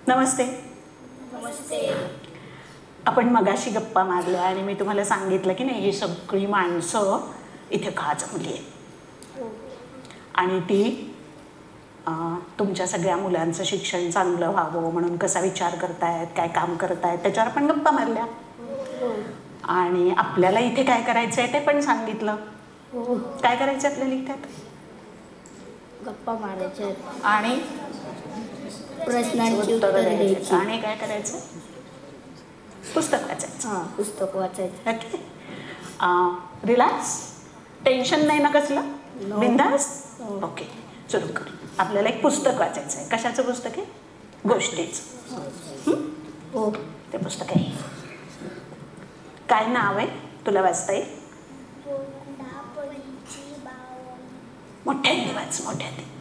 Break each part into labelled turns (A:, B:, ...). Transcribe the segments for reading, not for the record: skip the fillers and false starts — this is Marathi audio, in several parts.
A: नमस्ते.
B: नमस्ते.
A: आपण मगाशी गप्पा मारल्या आणि मी तुम्हाला सांगितलं की नाही, ही सगळी माणसं इथे का जमली आहेत आणि ती तुमच्या सगळ्या मुलांचं शिक्षण चांगलं व्हावं म्हणून कसा विचार करतायत, काय काम करतायत, त्याच्यावर आपण गप्पा मारल्या. आणि आपल्याला इथे काय करायचं आहे ते पण सांगितलं. काय करायचं आपल्याला इथे?
B: गप्पा मारायच्या
A: आणि
B: प्रश्नांची उत्तरं द्यायची.
A: आणि काय करायचं? पुस्तक वाचायचं.
B: हां, पुस्तक वाचायचं.
A: ओके. रिलॅक्स, टेन्शन नाही ना कसलं, बिंदास. ओके, सुरू कर. आपल्याला एक पुस्तक वाचायचं आहे. कशाचं पुस्तक आहे? गोष्टीचं.
B: हो.
A: ते पुस्तक आहे. काय नाव आहे? तुला वाचता येईल? मोठ्याने वाच, मोठ्याने.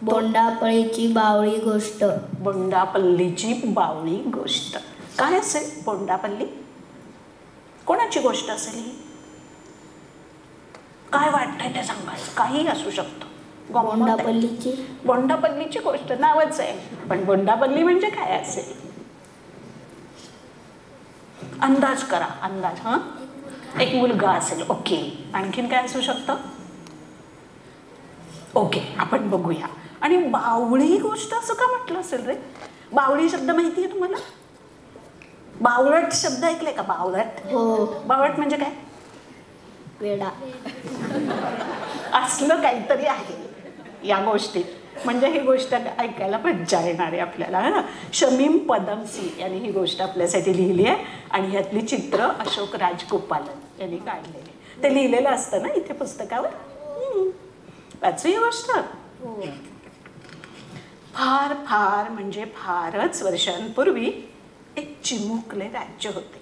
B: बोंडापळीची बावळी गोष्ट.
A: बोंडापल्लीची बावळी गोष्ट. काय असेल बोंडापल्ली? कोणाची गोष्ट असेल ही? काय वाटतंय ते सांगायचं. काही असू शकतं. बोंडापल्लीची गोष्ट नावच आहे, पण बोंडापल्ली म्हणजे काय असेल? अंदाज करा, अंदाज. हा, एक मुलगा असेल. ओके, आणखीन काय असू शकतं? ओके, आपण बघूया. आणि बावळी गोष्ट असं का म्हटलं असेल रे? बावळी शब्द माहिती आहे तुम्हाला? बावळट शब्द ऐकले का? बावळट.
B: हो.
A: बावळट म्हणजे काय?
B: वेडा.
A: असलं काहीतरी आहे या गोष्टीत. म्हणजे ही गोष्ट ऐकायला मज्जा येणार आहे आपल्याला. शमीम पदमसी यांनी ही गोष्ट आपल्यासाठी लिहिली आहे आणि यातली चित्र अशोक राजगोपालन यांनी काढलेली. ते लिहिलेलं असतं ना इथे पुस्तकावर. वाचू ही गोष्ट. फार फार म्हणजे फारच वर्षांपूर्वी एक चिमुकले राज्य होते.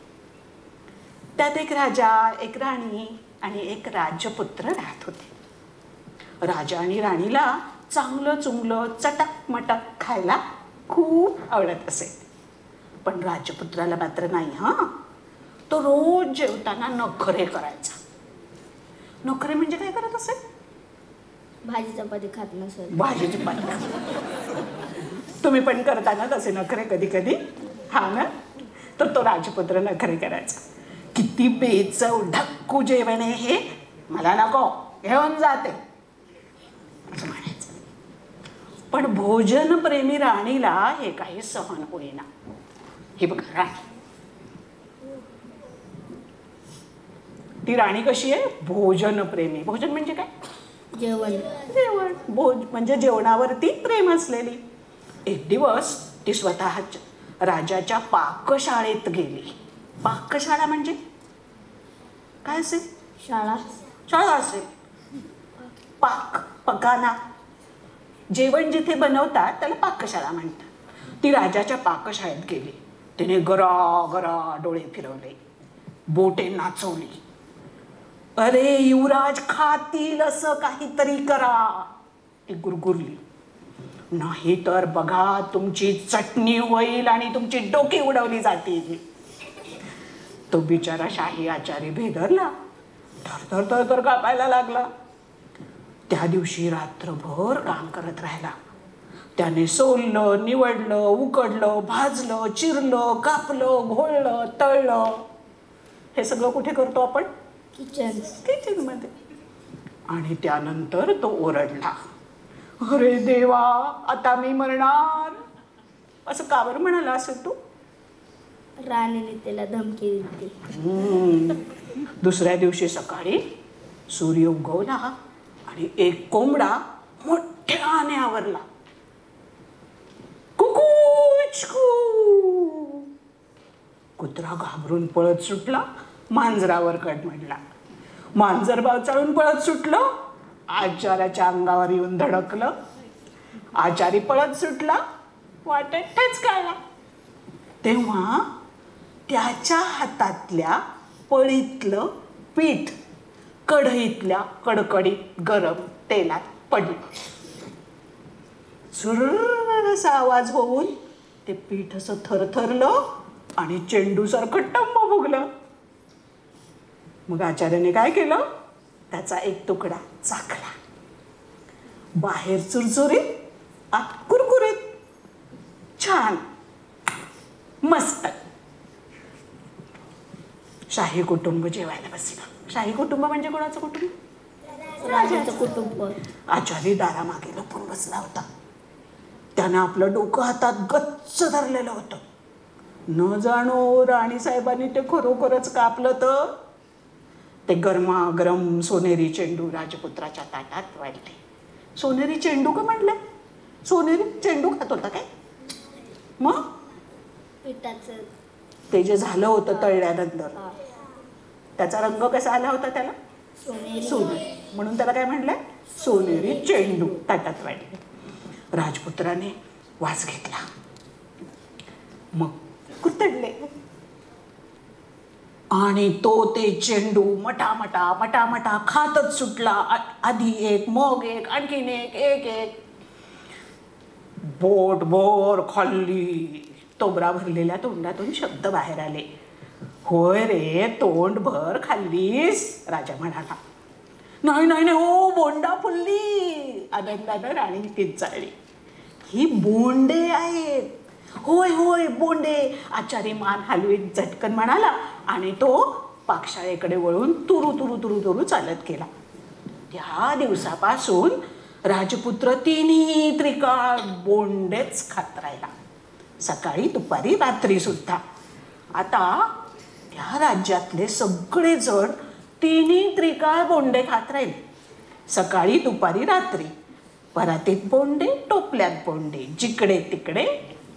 A: त्यात एक राजा, एक राणी आणि एक राजपुत्र राहत होते. राजा आणि राणीला चांगलं चुंगलं चटक मटक खायला खूप आवडत असे. पण राजपुत्राला मात्र नाही. तो रोज जेवताना नखरे करायचा. नखरे म्हणजे काय करत असेल?
B: भाजी चपाती खात नसेल.
A: भाजी चपाती. तुम्ही पण करता ना तसे नखरे कधी कधी? हा ना. तर तो राजपुत्र नखरे करायचा. किती बेचव ढक्कू जेवण आहे हे, मला नको, घेऊन जाते असं म्हणायचं. पण भोजनप्रेमी राणीला हे काही सहन होईना. हे बघा राणी, ती राणी कशी आहे? भोजनप्रेमी. भोजन म्हणजे काय?
B: जेवण.
A: जेवण. भोज म्हणजे जेवणावरती प्रेम असलेली. एक दिवस ती स्वतः राजाच्या पाकशाळेत गेली. पाकशाळा म्हणजे काय असेल?
B: शाळा.
A: शाळा असेल. पाक, पकाना, जेवण जिथे बनवतात त्याला पाकशाळा म्हणतात. ती राजाच्या पाकशाळेत गेली. तिने गरा गरा डोळे फिरवले, बोटे नाचवली. अरे युवराज खातील असं काहीतरी करा. ती गुरगुरली. नाही तर बघा तुमची चटणी होईल आणि तुमची डोकी उडवली जातील. तो बिचारा शाही आचारी भेदरला. थर थर थर कापायला लागला. त्या दिवशी रात्रभर काम करत राहिला. त्याने सोललं, निवडलं, उकडलं, भाजलं, चिरलं, कापलं, घोळलं, तळलं. हे सगळं कुठे करतो आपण? किचनमध्ये. आणि त्यानंतर तो ओरडला, अरे देवा, आता मी मरणार. असं का बरं म्हणाला असेल तू?
B: राणीने त्याला धमकी दिली.
A: दुसऱ्या दिवशी सकाळी सूर्य उगवला आणि एक कोंबडा मोठ्याने आवरला. कुकूचकू. कुत्रा घाबरून पळत सुटला. मांजरावर कडमडला. मांजर बावचाळून पळत सुटलं. आचार्याच्या अंगावर येऊन धडकलं. आचारी पळत सुटला. वाटेत ठेचकाळला. तेव्हा त्याच्या हातातल्या पळीतलं पीठ कढईतल्या कडकडीत गरम तेलात पडलं. चुर्र असा आवाज होऊन ते पीठ असं थरथरलं आणि चेंडूसारखं टम्म फुगलं. मग आचार्याने काय केलं? त्याचा एक तुकडा चाखला. बाहेर चुरचुरीत, आत कुरकुरीत. छान मस्त. शाही कुटुंब जेवायला बसलं. शाही कुटुंब म्हणजे कोणाचं कुटुंब?
B: राजाचं कुटुंब.
A: आचारी दारामागे लपून बसला होता. त्यानं आपलं डोकं हातात गच्च धरलेलं होतं. न जाणो राणीसाहेबांनी ते खरोखरच कापलं तर ते गरमागरम सोनेरी चेंडू राजपुत्राच्या ताटात वाढले. सोनेरी चेंडू का म्हणलं? सोनेरी चेंडू खात होता काय? मग
B: पिठाचं
A: ते जे झालं होतं तळल्यानंतर
B: हा.
A: त्याचा रंग कसा आला होता त्याला?
B: सोनेरी.
A: सोनेरी. म्हणून त्याला काय म्हणलंय? सोनेरी चेंडू ताटात वाढले. राजपुत्राने वास घेतला. मग कुरतडले आणि तो ते चेंडू मटामटा मटामटा खातच सुटला. आधी एक, मग एक, आणखीन एक, एक एक. बोटभर खाल्ली. तोबरा भरलेल्या तोंडातून शब्द बाहेर आले. होय रे, तोंडभर खाल्लीस? राजा म्हणाला. नाही नाही नाही, ओ बोंडा फुलली. आनंदानं राणी किंचाळली. ही बोंडे आहेत. होय होय बोंडे. आचारी मान हलवीत झटकन म्हणाला आणि तो पाकशाळेकडे वळून तुरु तुरु तुरु तुरु चालत गेला. त्या दिवसापासून राजपुत्र तिन्ही त्रिकाळ बोंडेच खात राहिला. सकाळी दुपारी रात्री सुद्धा. आता त्या राज्यातले सगळेजण तिन्ही त्रिकाळ बोंडे खात राहिले. सकाळी दुपारी रात्री. परातीत बोंडे, टोपल्यात बोंडे, जिकडे तिकडे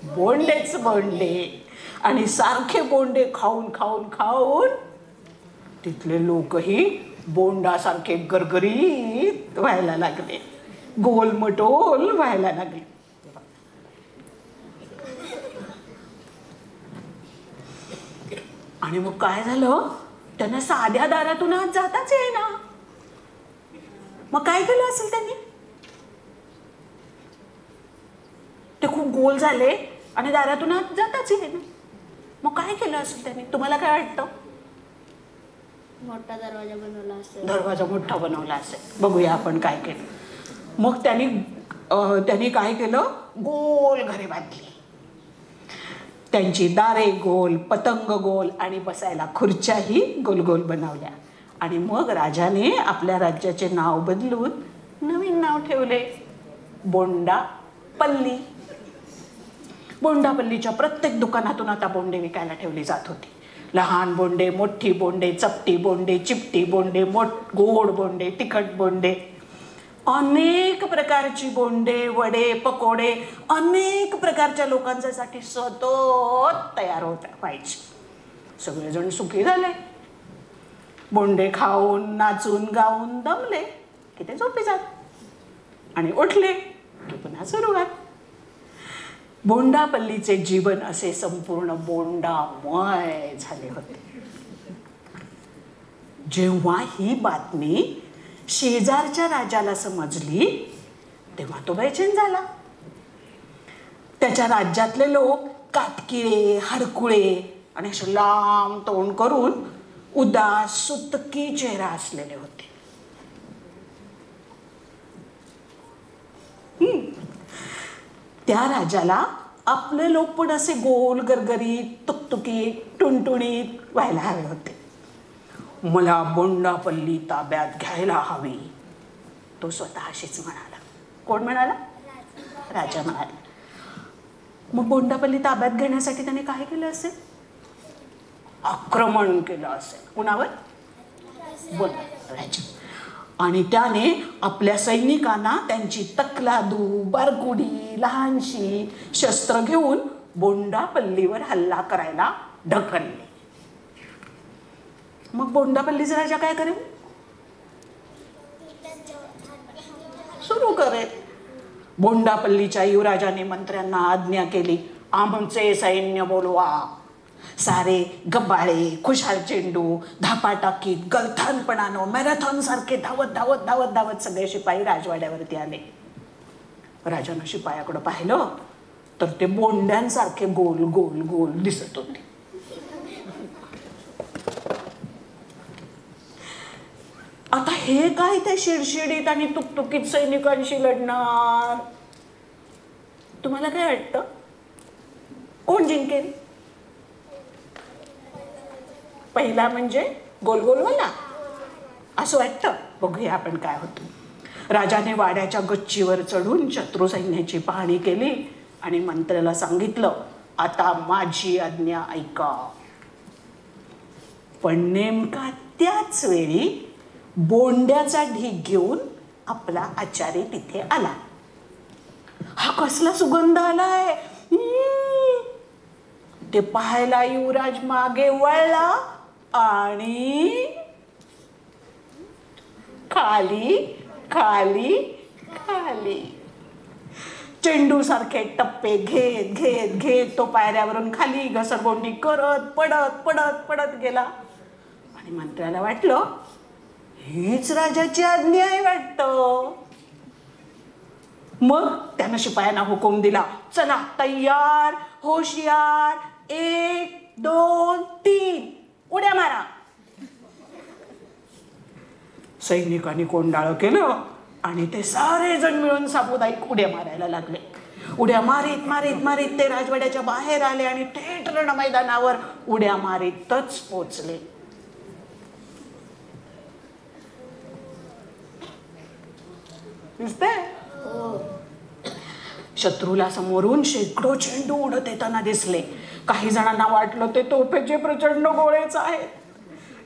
A: बोंडेच बोंडे. आणि सारखे बोंडे खाऊन खाऊन खाऊन तिथले लोकही बोंडासारखे गरगरीत व्हायला लागले. गोलमटोल व्हायला लागले. आणि मग काय झालं? त्यांना साध्या दारातून आज जाताच येईना. मग काय केलं असेल त्यांनी? ते खूप गोल झाले आणि दारातून आज जाताच येईना. मग काय केलं असेल त्यांनी? तुम्हाला काय वाटतं?
B: मोठा दरवाजा बनवला असेल.
A: दरवाजा मोठा बनवला असेल. बघूया आपण काय केलं. मग त्यांनी काय केलं? गोल घरे बांधली. त्यांची दारे गोल, पतंग गोल आणि बसायला खुर्च्याही गोल गोल बनवल्या. आणि मग राजाने आपल्या राज्याचे नाव बदलून नवीन नाव ठेवले, बोंडापल्ली. बोंडापल्लीच्या प्रत्येक दुकानातून आता बोंडे विकायला ठेवली जात होती. लहान बोंडे, मोठी बोंडे, चपटी बोंडे, चिपटी बोंडे, गोड बोंडे, तिखट बोंडे, अनेक प्रकारची बोंडे, वडे, पकोडे अनेक प्रकारच्या लोकांच्यासाठी सतत तयार होत व्हायचे. सगळेजण सुखी झाले. बोंडे खाऊन नाचून गाऊन दमले की ते झोपी जात आणि उठले की पुन्हा सुरुवात. बोंडापल्लीचे जीवन असे संपूर्ण बोंडामय झाले होते. जेव्हा ही बातमी शेजारच्या राजाला समजली तेव्हा तो बेचैन झाला. त्याच्या राज्यातले लोक कातकिळे, हरकुळे आणि असे लांब तोंड करून उदास सुतकी चेहरा असलेले होते. त्या राजाला आपले लोक पण असे गोल गरगरीत, तुकतुकीत, टुणटुणीत व्हायला हवे होते. मला बोंडापल्ली ताब्यात घ्यायला हवी, तो स्वतःशीच म्हणाला. कोण म्हणाला? राजा म्हणाला. मग बोंडापल्ली ताब्यात घेण्यासाठी त्याने काय केलं असेल? आक्रमण केलं असेल. कुणावर? राजा. आणि त्याने आपल्या सैनिकांना त्यांची तकलादू, बारकुडी, लहानशी शस्त्र घेऊन बोंडापल्लीवर हल्ला करायला ढकलले. मग बोंडापल्लीचा राजा काय करेल? सुरू करेल. बोंडापल्लीच्या युवराजाने मंत्र्यांना आज्ञा केली, आमचे सैन्य बोलवा. सारे गब्बाळे, खुशाल चेंडू, धापाटाकीत, गलथानपणानं मॅरेथॉन सारखे धावत धावत धावत धावत सगळे शिपाई राजवाड्यावरती आले. राजानं शिपायाकडे पाहिलं तर ते बोंड्यांसारखे गोल गोल गोल दिसत होते. आता हे काय ते शिडशिडीत आणि तुकतुकीत सैनिकांशी लढणार? तुम्हाला काय वाटतं? कोण जिंकेल? पहिला म्हणजे गोलगोलवाला असं वाटतं. बघूया आपण काय होतं. राजाने वाड्याच्या गच्चीवर चढून शत्रू सैन्याची पाहणी केली आणि मंत्र्याला सांगितलं, आता माझी आज्ञा ऐका. पण नेमका त्याच वेळी बोंड्याचा ढीग घेऊन आपला आचारी तिथे आला. हा कसला सुगंध आलाय! ते पाहायला युवराज मागे वळला आणि खाली खाली खाली चेंडू सारखे टप्पे घेत घेत घेत तो पायऱ्यावरून खाली घसरगोंडी करत पडत पडत पडत गेला. आणि मंत्र्याला वाटलं, हीच राजाची आज्ञा आहे वाटतं. मग त्यानं शिपायांना हुकूम दिला, चला तयार होशियार, 1 2 3 उड्या मारा. सैनिकांनी कोंडाळं केलं आणि ते सारे जण मिळून सामुदायिक उड्या मारायला लागले. उड्या मारीत मारीत मारीत ते राजवाड्याच्या बाहेर आले आणि थेट रण मैदानावर उड्या मारीतच पोचले. दिसतंय? शत्रूला समोरून शेकडो चेंडू उडत येताना दिसले. काही जणांना वाटलं ते तोफेचे प्रचंड गोळेच आहेत,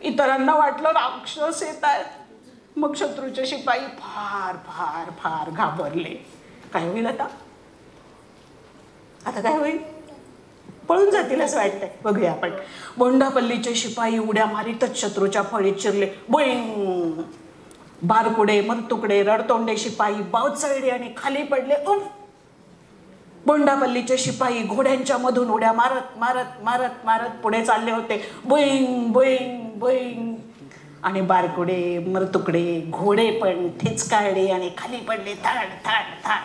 A: इतरांना वाटलं राक्षस येत आहेत. मग शत्रूचे शिपाई फार फार फार घाबरले. काय होईल आता? आता काय होईल? पळून जातील असं वाटतंय. बघूया आपण. बोंडापल्लीचे शिपाई उड्या मारीतच शत्रूच्या फळीत शिरले. बोईंग! बारकुडे मरतुकडे रडतोंडे शिपाई बावचळले आणि खाली पडले. उफ! बोंडापल्लीचे शिपाई घोड्यांच्या मधून उड्या मारत मारत मारत मारत पुढे चालले होते. Boeing Boeing Boeing! आणि बारकुडे मरतुकडे घोडे पण ठिचकाळले आणि खाली पडले थाड थाड थाड.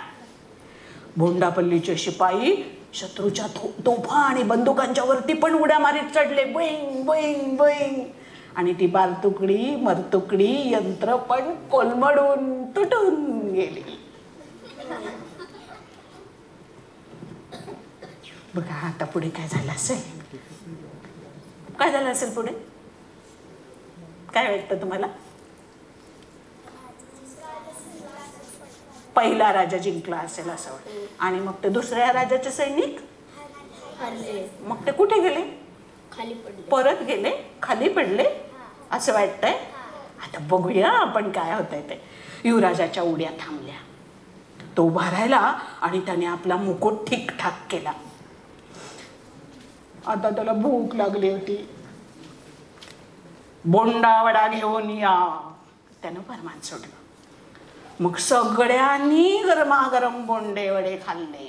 A: बोंडापल्लीचे शिपाई शत्रूच्या तोफा आणि बंदुकांच्या वरती पण उड्या मारीत चढले. Boeing Boeing Boeing! आणि ती बारतुकडी मरतुकडी यंत्र पण कोलमडून तुटून गेली. बघा आता पुढे काय झालं असेल. काय झालं असेल पुढे? काय वाटतं तुम्हाला? पहिला राजा जिंकला असेल असं वाटतं. आणि मग ते दुसऱ्या राजाचे सैनिक मग ते कुठे गेले?
B: खाली पडले.
A: परत गेले, खाली पडले असं वाटतंय. आता बघूया आपण काय होतंय ते. युवराजाच्या उड्या थांबल्या. तो उभा राहिला आणि त्याने आपला मुकुट ठीकठाक केला. आता त्याला भूक लागली होती. बोंडा वडा घेऊन या, त्यानं फरमान सोडलं. मग सगळ्यांनी गरमागरम बोंडे वडे खाल्ले.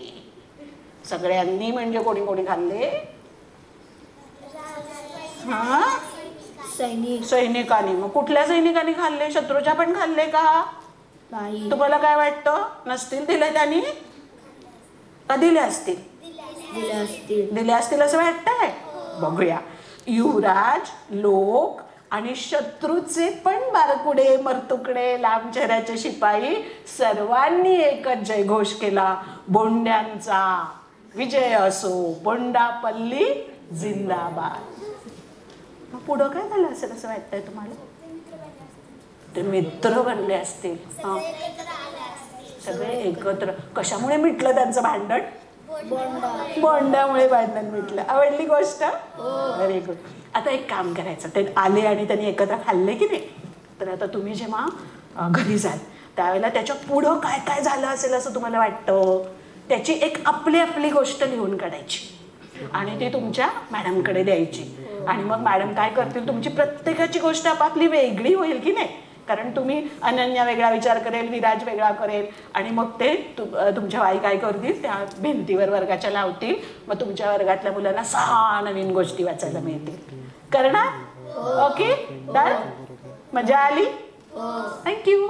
A: सगळ्यांनी म्हणजे कोणी कोणी खाल्ले? हा, सैनिकांनी. मग कुठल्या सैनिकांनी खाल्ले? शत्रूच्या पण खाल्ले का?
B: नाही.
A: तुम्हाला काय वाटतं? नसतील दिले त्यांनी का दिले असतील? दिले असतील असं वाटतंय. बघूया. युवराज, लोक आणि शत्रूचे पण बारकुडे मरतुकडे लांब चेहऱ्याचे शिपाई सर्वांनी एकच जयघोष केला, बोंड्यांचा विजय असो, बोंडापल्ली जिंदाबाद. मग पुढं काय झालं असेल असं वाटतंय तुम्हाला? ते मित्र बनले असतील. सगळे एकत्र. कशामुळे मिटलं त्यांचं भांडण? बोंडामुळे भांडण मिटलं. आवडली गोष्ट? Very good. आता एक काम करायचं. ते आले आणि त्यांनी एकत्र खाल्ले की नाही, तर आता तुम्ही जेव्हा घरी जाल त्यावेळेला त्याच्या पुढं काय काय झालं असेल असं तुम्हाला वाटतं, त्याची एक आपली गोष्ट लिहून काढायची आणि ती तुमच्या मॅडमकडे द्यायची. आणि मग मॅडम काय करतील, तुमची प्रत्येकाची गोष्ट आपापली वेगळी होईल की नाही. कारण तुम्ही अनन्या वेगळा विचार करेल, विराज वेगळा करेल आणि मग ते तुमच्या आई काय करतील, त्या भिंतीवर वर्गाच्या लावतील. मग तुमच्या वर्गातल्या मुलांना 6 नवीन गोष्टी वाचायला मिळतील. करणार? Okay, done. मजा आली? थँक्यू.